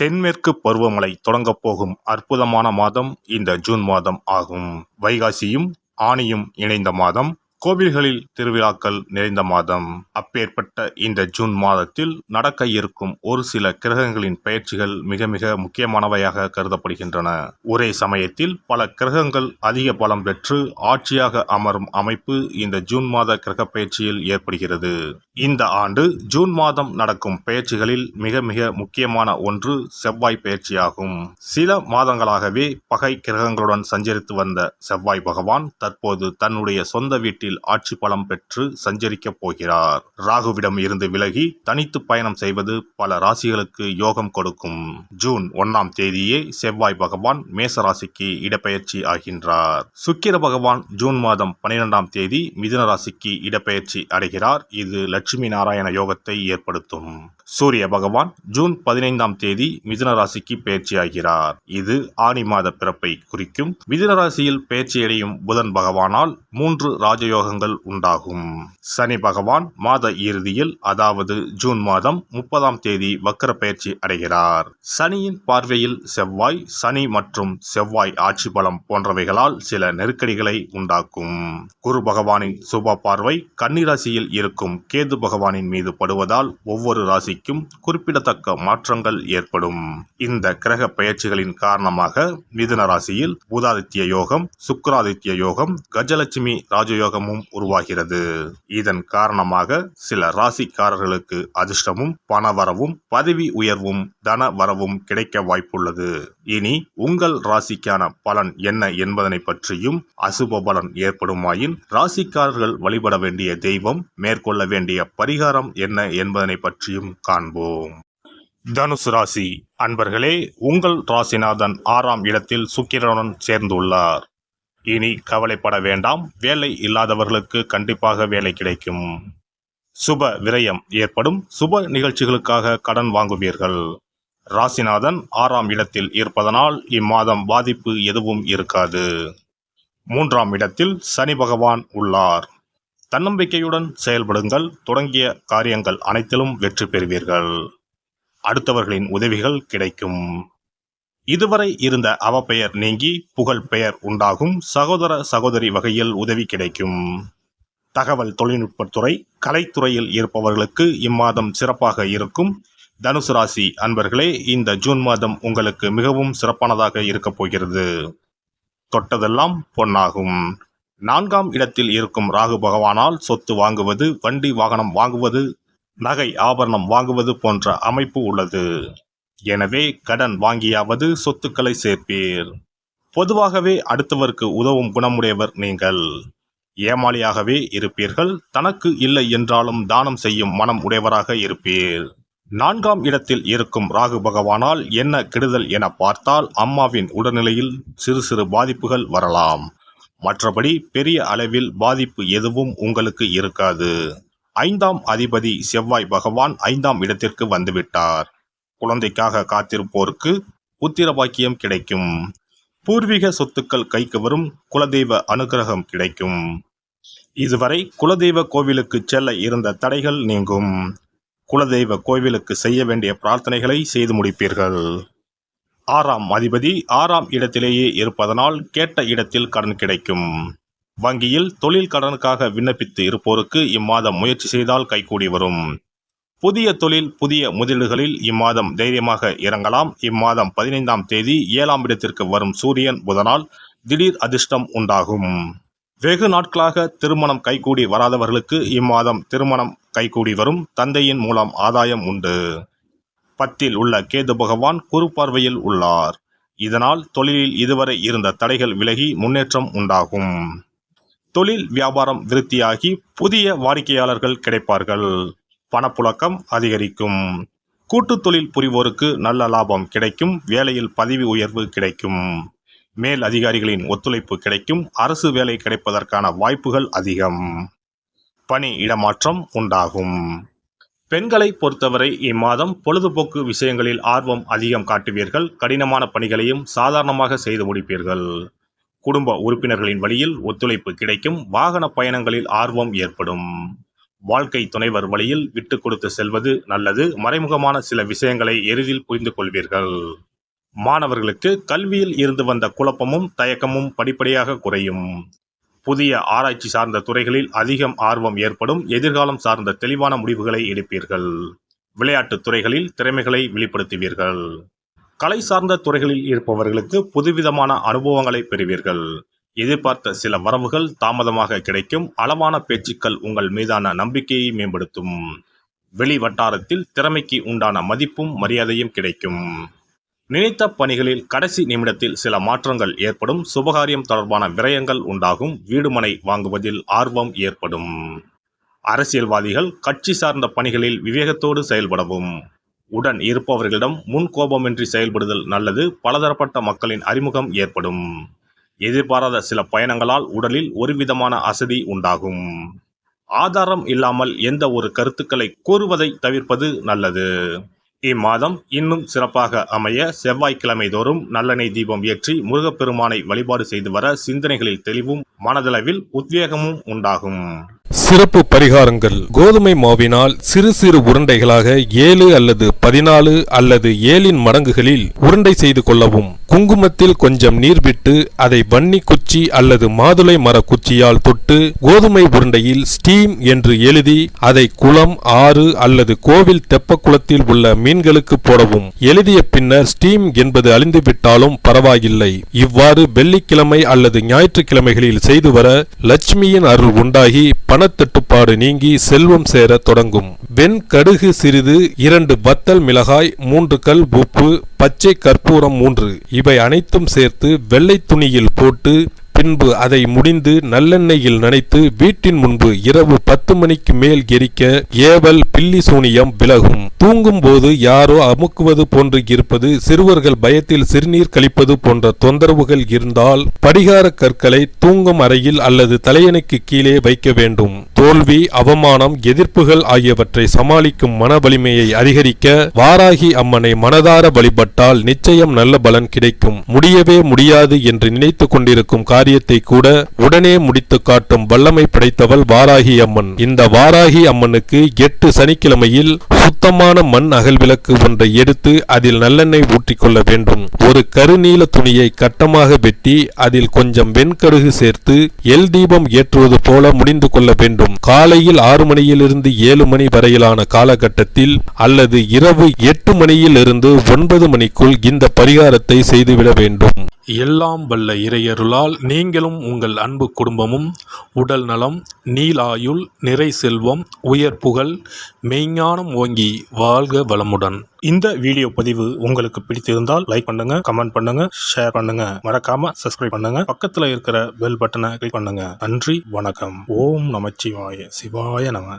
தென்மேற்கு பருவமழை தொடங்கப் போகும் அற்புதமான மாதம் இந்த ஜூன் மாதம் ஆகும். வைகாசியும் ஆனியும் இணைந்த மாதம், கோவில்களில் திருவிழாக்கள் நிறைந்த மாதம். அப்பேற்பட்ட இந்த ஜூன் மாதத்தில் நடக்க இருக்கும் ஒரு சில கிரகங்களின் பெயர்ச்சிகள் மிக மிக முக்கியமானவையாக கருதப்படுகின்றன. ஒரே சமயத்தில் பல கிரகங்கள் அதிக பலம் பெற்று ஆட்சியாக அமரும் அமைப்பு இந்த ஜூன் மாத கிரக பெயர்ச்சியில் ஏற்படுகிறது. இந்த ஆண்டு ஜூன் மாதம் நடக்கும் பெயர்ச்சிகளில் மிக மிக முக்கியமான ஒன்று செவ்வாய் பெயர்ச்சியாகும். சில மாதங்களாகவே பகை கிரகங்களுடன் சஞ்சரித்து வந்த செவ்வாய் பகவான் தற்போது தன்னுடைய சொந்த வீட்டில் ஆட்சி பலம் பெற்று சஞ்சரிக்கப் போகிறார். ராகுவிடம் இருந்து விலகி தனித்து பயணம் செய்வது பல ராசிகளுக்கு யோகம் கொடுக்கும். ஜூன் 1ஆம் தேதியே செவ்வாய் பகவான் மேச ராசிக்கு இடப்பெயர்ச்சி ஆகின்றார். சுக்கிர பகவான் ஜூன் மாதம் 12ஆம் தேதி மிதுன ராசிக்கு இடப்பெயர்ச்சி அடைகிறார். இது லட்சுமி நாராயண யோகத்தை ஏற்படுத்தும். சூரிய பகவான் ஜூன் 15ஆம் தேதி மிதுன ராசிக்கு பெயர்ச்சியாகிறார். இது ஆனி மாத பிறப்பை குறிக்கும். மிதுன ராசியில் பெயர்ச்சியடையும் புதன் பகவானால் 3 ராஜயோகங்கள் உண்டாகும். சனி பகவான் மாத இறுதியில், அதாவது ஜூன் மாதம் 30ஆம் தேதி வக்கர பெயர்ச்சி அடைகிறார். சனியின் பார்வையில் செவ்வாய், சனி மற்றும் செவ்வாய் ஆட்சி பலம் போன்றவைகளால் சில நெருக்கடிகளை உண்டாக்கும். குரு பகவானின் சுப பார்வை கன்னி ராசியில் இருக்கும் கேது பகவானின் மீது படுவதால் ஒவ்வொரு ராசிக்கும் குறிப்பிடத்தக்க மாற்றங்கள் ஏற்படும். இந்த கிரக பெயர்ச்சிகளின் காரணமாக மிதுன ராசியில் புதாதித்ய யோகம், சுக்கிராதித்ய யோகம், கஜலட்சுமி ராஜயோகமும் உருவாகிறது. இதன் காரணமாக சில ராசிக்காரர்களுக்கு அதிர்ஷ்டமும் பணவரவும் பதவி உயர்வும் தன வரவும் கிடைக்க வாய்ப்புள்ளது. இனி உங்கள் ராசிக்கான பலன் என்ன என்பதனை பற்றியும், அசுப பலன் ஏற்படுமாயின் ராசிக்காரர்கள் வழிபட வேண்டிய தெய்வம், மேற்கொள்ள வேண்டிய பரிகாரம் என்ன என்பதனை பற்றியும் காண்போம். தனுசு ராசி அன்பர்களே, உங்கள் ராசிநாதன் 6ஆம் இடத்தில் சுக்கிரனுடன் சேர்ந்துள்ளார். இனி கவலைப்பட வேண்டாம். வேலை இல்லாதவர்களுக்கு கண்டிப்பாக வேலை கிடைக்கும். சுப விரயம் ஏற்படும். சுப நிகழ்ச்சிகளுக்காக கடன் வாங்குவீர்கள். ராசிநாதன் 6ஆம் இடத்தில் இருப்பதனால் இம்மாதம் பாதிப்பு எதுவும் இருக்காது. 3ஆம் இடத்தில் சனி பகவான் உள்ளார். தன்னம்பிக்கையுடன் செயல்படுங்கள். தொடங்கிய காரியங்கள் அனைத்திலும் வெற்றி பெறுவீர்கள். அடுத்தவர்களின் உதவிகள் கிடைக்கும். இதுவரை இருந்த அவப்பெயர் நீங்கி புகழ் பெயர் உண்டாகும். சகோதர சகோதரி வகையில் உதவி கிடைக்கும். தகவல் தொழில்நுட்பத்துறை, கலைத்துறையில் இருப்பவர்களுக்கு இம்மாதம் சிறப்பாக இருக்கும். தனுசு ராசி அன்பர்களே, இந்த ஜூன் மாதம் உங்களுக்கு மிகவும் சிறப்பானதாக இருக்கப் போகிறது. தொட்டதெல்லாம் பொன்னாகும். 4ஆம் இடத்தில் இருக்கும் ராகு பகவானால் சொத்து வாங்குவது, வண்டி வாகனம் வாங்குவது, நகை ஆபரணம் வாங்குவது போன்ற அமைப்பு உள்ளது. எனவே கடன் வாங்கியாவது சொத்துக்களை சேர்ப்பீர். பொதுவாகவே அடுத்தவருக்கு உதவும் குணமுடையவர் நீங்கள். ஏமாளியாகவே இருப்பீர்கள். தனக்கு இல்லை என்றாலும் தானம் செய்யும் மனம் உடையவராக இருப்பீர். 4ஆம் இடத்தில் இருக்கும் ராகு பகவானால் என்ன கெடுதல் என பார்த்தால், அம்மாவின் உடல்நிலையில் சிறு சிறு பாதிப்புகள் வரலாம். மற்றபடி பெரிய அளவில் பாதிப்பு எதுவும் உங்களுக்கு இருக்காது. 5ஆம் அதிபதி செவ்வாய் பகவான் 5ஆம் இடத்திற்கு வந்துவிட்டார். குழந்தைக்காக காத்திருப்போருக்கு புத்திர பாக்கியம் கிடைக்கும். பூர்வீக சொத்துக்கள் கைக்கு வரும். குலதெய்வ அனுகிரகம் கிடைக்கும். இதுவரை குலதெய்வ கோவிலுக்கு செல்ல இருந்த தடைகள் நீங்கும். குலதெய்வ கோவிலுக்கு செய்ய வேண்டிய பிரார்த்தனைகளை செய்து முடிப்பீர்கள். 6ஆம் அதிபதி 6ஆம் இடத்திலேயே இருப்பதனால் கேட்ட இடத்தில் கடன் கிடைக்கும். வங்கியில் தொழில் கடனுக்காக விண்ணப்பித்து இருப்போருக்கு இம்மாதம் முயற்சி செய்தால் கைகூடி வரும். புதிய தொழில், புதிய முதலீடுகளில் இம்மாதம் தைரியமாக இறங்கலாம். இம்மாதம் 15ஆம் தேதி 7ஆம் இடத்திற்கு வரும் சூரியன் புதனால் திடீர் அதிர்ஷ்டம் உண்டாகும். வெகு நாட்களாக திருமணம் கைகூடி வராதவர்களுக்கு இம்மாதம் திருமணம் கைகூடி வரும். தந்தையின் மூலம் ஆதாயம் உண்டு. 10இல் உள்ள கேது பகவான் குரு பார்வையில் உள்ளார். இதனால் தொழிலில் இதுவரை இருந்த தடைகள் விலகி முன்னேற்றம் உண்டாகும். தொழில் வியாபாரம் விருத்தியாகி புதிய வாடிக்கையாளர்கள் கிடைப்பார்கள். பணப்புழக்கம் அதிகரிக்கும். கூட்டு தொழில் புரிவோருக்கு நல்ல லாபம் கிடைக்கும். வேலையில் பதவி உயர்வு கிடைக்கும். மேல் அதிகாரிகளின் ஒத்துழைப்பு கிடைக்கும். அரசு வேலை கிடைப்பதற்கான வாய்ப்புகள் அதிகம். பணி இடமாற்றம் உண்டாகும். பெண்களை பொறுத்தவரை இம்மாதம் பொழுதுபோக்கு விஷயங்களில் ஆர்வம் அதிகம் காட்டுவீர்கள். கடினமான பணிகளையும் சாதாரணமாக செய்து முடிப்பீர்கள். குடும்ப உறுப்பினர்களின் வழியில் ஒத்துழைப்பு கிடைக்கும். வாகன பயணங்களில் ஆர்வம் ஏற்படும். வாழ்க்கை துணைவர் வழியில் விட்டு கொடுத்து செல்வது நல்லது. மறைமுகமான சில விஷயங்களை எளிதில் புரிந்து கொள்வீர்கள். மாணவர்களுக்கு கல்வியில் இருந்து வந்த குழப்பமும் தயக்கமும் படிப்படியாக குறையும். புதிய ஆராய்ச்சி சார்ந்த துறைகளில் அதிகம் ஆர்வம் ஏற்படும். எதிர்காலம் சார்ந்த தெளிவான முடிவுகளை எடுப்பீர்கள். விளையாட்டுத் துறைகளில் திறமைகளை வெளிப்படுத்துவீர்கள். கலை சார்ந்த துறைகளில் இருப்பவர்களுக்கு புதுவிதமான அனுபவங்களை பெறுவீர்கள். எதிர்பார்த்த சில வரவுகள் தாமதமாக கிடைக்கும். அளவான பேச்சுக்கள் உங்கள் மீதான நம்பிக்கையை மேம்படுத்தும். வெளி வட்டாரத்தில் திறமைக்கு உண்டான மதிப்பும் மரியாதையும் கிடைக்கும். நினைத்த பணிகளில் கடைசி நிமிடத்தில் சில மாற்றங்கள் ஏற்படும். சுபகாரியம் தொடர்பான விரயங்கள் உண்டாகும். வீடுமனை வாங்குவதில் ஆர்வம் ஏற்படும். அரசியல்வாதிகள் கட்சி சார்ந்த பணிகளில் விவேகத்தோடு செயல்படவும். உடன் இருப்பவர்களிடம் முன்கோபமின்றி செயல்படுதல் நல்லது. பலதரப்பட்ட மக்களின் அறிமுகம் ஏற்படும். எதிர்பாராத சில பயணங்களால் உடலில் ஒருவிதமான அசதி உண்டாகும். ஆதாரம் இல்லாமல் எந்த ஒரு கருத்துக்களை கூறுவதை தவிர்ப்பது நல்லது. இம்மாதம் இன்னும் சிறப்பாக அமைய செவ்வாய்க்கிழமை தோறும் நல்லெண்ணெய் தீபம் ஏற்றி முருகப்பெருமானை வழிபாடு செய்து வர சிந்தனைகளில் தெளிவும் மனதளவில் உத்வேகமும் உண்டாகும். சிறப்பு பரிகாரங்கள். கோதுமை மாவினால் சிறு சிறு உருண்டைகளாக 7 அல்லது 14 அல்லது 7 மடங்குகளில் உருண்டை செய்து கொள்ளவும். குங்குமத்தில் கொஞ்சம் நீர் விட்டு அதை வன்னி குச்சி அல்லது மாதுளை மர குச்சியால் தொட்டு கோதுமை உருண்டையில் ஸ்டீம் என்று எழுதி அதை குளம், ஆறு அல்லது கோவில் தெப்ப குளத்தில் உள்ள மீன்களுக்கு போடவும். எழுதிய பின்னர் ஸ்டீம் என்பது அழிந்துவிட்டாலும் பரவாயில்லை. இவ்வாறு வெள்ளிக்கிழமை அல்லது ஞாயிற்றுக்கிழமைகளில் செய்து வர லட்சுமியின் அருள் உண்டாகி பணத்தட்டுப்பாடு நீங்கி செல்வம் சேர தொடங்கும். வெண்கடுகு சிறிது, 2 வத்தல் மிளகாய், 3 கல் உப்பு, பச்சை கற்பூரம் 3 இவை அனைத்தும் சேர்த்து வெள்ளை துணியில் போட்டு பின்பு அதை முடிந்து நல்லெண்ணெயில் நனைத்து வீட்டின் முன்பு இரவு 10 மணிக்கு மேல் எரிக்க ஏவல், பில்லி சூனியம் விலகும். தூங்கும் போது யாரோ அமுக்குவது போன்று இருப்பது, சிறுவர்கள் பயத்தில் சிறுநீர் கழிப்பது போன்ற தொந்தரவுகள் இருந்தால் படிகார கற்களை தூங்கும் அறையில் அல்லது தலையணைக்கு கீழே வைக்க வேண்டும். தோல்வி, அவமானம், எதிர்ப்புகள் ஆகியவற்றை சமாளிக்கும் மன வலிமையை அதிகரிக்க வாராகி அம்மனை மனதார வழிபட்டால் நிச்சயம் நல்ல பலன் கிடைக்கும். முடியவே முடியாது என்று நினைத்து கொண்டிருக்கும் காரியத்தை கூட உடனே முடித்து காட்டும் வல்லமை படைத்தவள் வாராகி அம்மன். இந்த வாராகி அம்மனுக்கு 8 சனிக்கிழமையில் சுத்தமான மண் அகல் விளக்கு ஒன்றை எடுத்து அதில் நல்லெண்ணெய் ஊற்றிக்கொள்ள வேண்டும். ஒரு கருநீல துணியை கட்டமாக வெட்டி அதில் கொஞ்சம் வெண்கடுகு சேர்த்து எல் தீபம் ஏற்றுவது போல முடிந்து கொள்ள வேண்டும். காலையில் 6 மணியிலிருந்து 7 மணி வரையிலான காலகட்டத்தில் அல்லது இரவு 8 மணியிலிருந்து 9 மணிக்குள் இந்த பரிகாரத்தை செய்துவிட வேண்டும். எல்லாம் வல்ல இறையருளால் நீங்களும் உங்கள் அன்பு குடும்பமும் உடல் நலம், நீலாயுள், நிறை செல்வம், உயர் புகழ், மெய்ஞானம் ஓங்கி வாழ்க வளமுடன். இந்த வீடியோ பதிவு உங்களுக்கு பிடித்திருந்தால் லைக் பண்ணுங்க, கமெண்ட் பண்ணுங்க, ஷேர் பண்ணுங்க. மறக்காம சப்ஸ்கிரைப் பண்ணுங்க. பக்கத்துல இருக்கிற பெல் பட்டனை கிளிக் பண்ணுங்க. நன்றி, வணக்கம். ஓம் நமச்சிவாய. சிவாய நம.